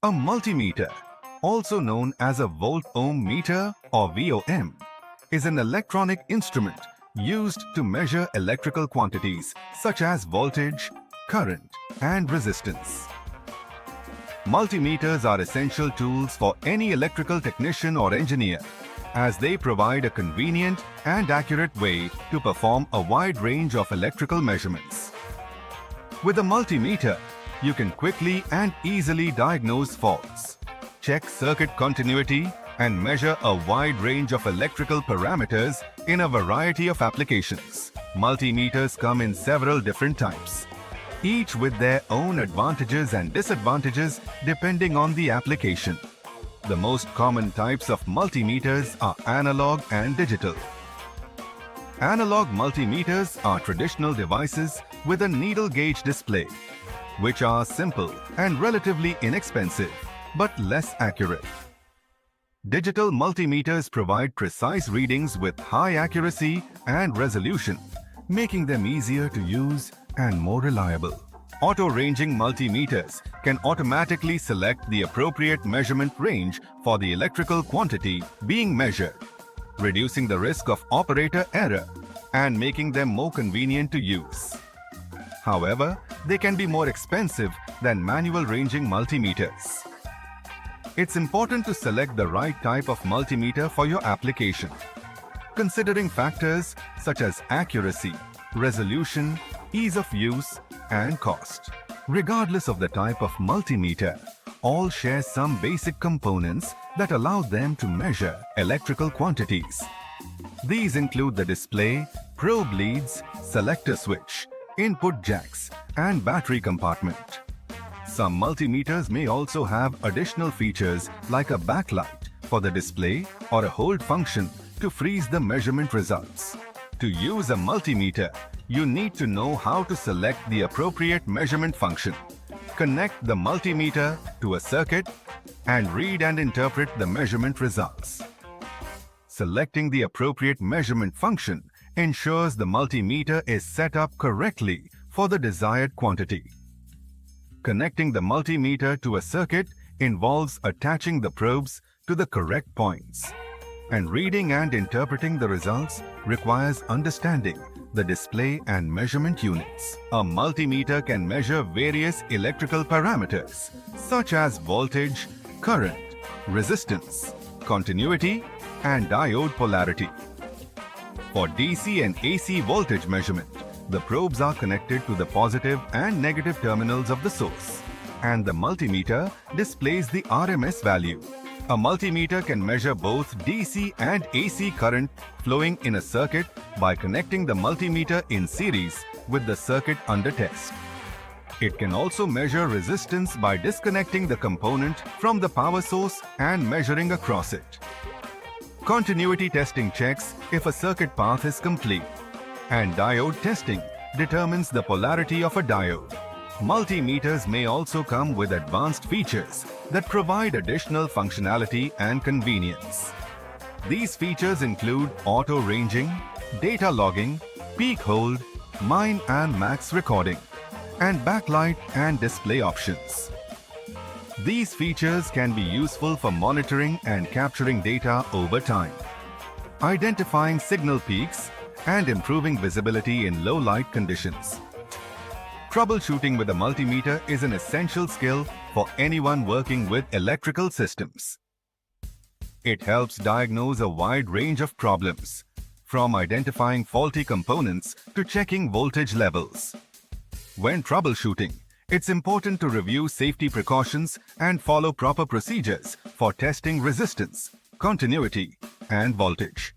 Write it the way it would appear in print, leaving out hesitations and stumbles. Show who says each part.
Speaker 1: A multimeter, also known as a volt-ohm meter or VOM, is an electronic instrument used to measure electrical quantities such as voltage, current, and resistance. Multimeters are essential tools for any electrical technician or engineer, as they provide a convenient and accurate way to perform a wide range of electrical measurements. With a multimeter, you can quickly and easily diagnose faults, check circuit continuity, and measure a wide range of electrical parameters in a variety of applications. Multimeters come in several different types, each with their own advantages and disadvantages depending on the application. The most common types of multimeters are analog and digital. Analog multimeters are traditional devices with a needle gauge display, which are simple and relatively inexpensive, but less accurate. Digital multimeters provide precise readings with high accuracy and resolution, making them easier to use and more reliable. Auto-ranging multimeters can automatically select the appropriate measurement range for the electrical quantity being measured, reducing the risk of operator error and making them more convenient to use. However, they can be more expensive than manual ranging multimeters. It's important to select the right type of multimeter for your application, considering factors such as accuracy, resolution, ease of use, and cost. Regardless of the type of multimeter, all share some basic components that allow them to measure electrical quantities. These include the display, probe leads, selector switch, input jacks, and battery compartment. Some multimeters may also have additional features like a backlight for the display or a hold function to freeze the measurement results. To use a multimeter, you need to know how to select the appropriate measurement function, connect the multimeter to a circuit, and read and interpret the measurement results. Selecting the appropriate measurement function ensures the multimeter is set up correctly for the desired quantity. Connecting the multimeter to a circuit involves attaching the probes to the correct points, and reading and interpreting the results requires understanding the display and measurement units. A multimeter can measure various electrical parameters such as voltage, current, resistance, continuity, and diode polarity. For DC and AC voltage measurement, the probes are connected to the positive and negative terminals of the source, and the multimeter displays the RMS value. A multimeter can measure both DC and AC current flowing in a circuit by connecting the multimeter in series with the circuit under test. It can also measure resistance by disconnecting the component from the power source and measuring across it. Continuity testing checks if a circuit path is complete, and diode testing determines the polarity of a diode. Multimeters may also come with advanced features that provide additional functionality and convenience. These features include auto ranging, data logging, peak hold, min and max recording, and backlight and display options. These features can be useful for monitoring and capturing data over time, identifying signal peaks, and improving visibility in low light conditions. Troubleshooting with a multimeter is an essential skill for anyone working with electrical systems. It helps diagnose a wide range of problems, from identifying faulty components to checking voltage levels. When troubleshooting, it's important to review safety precautions and follow proper procedures for testing resistance, continuity, and voltage.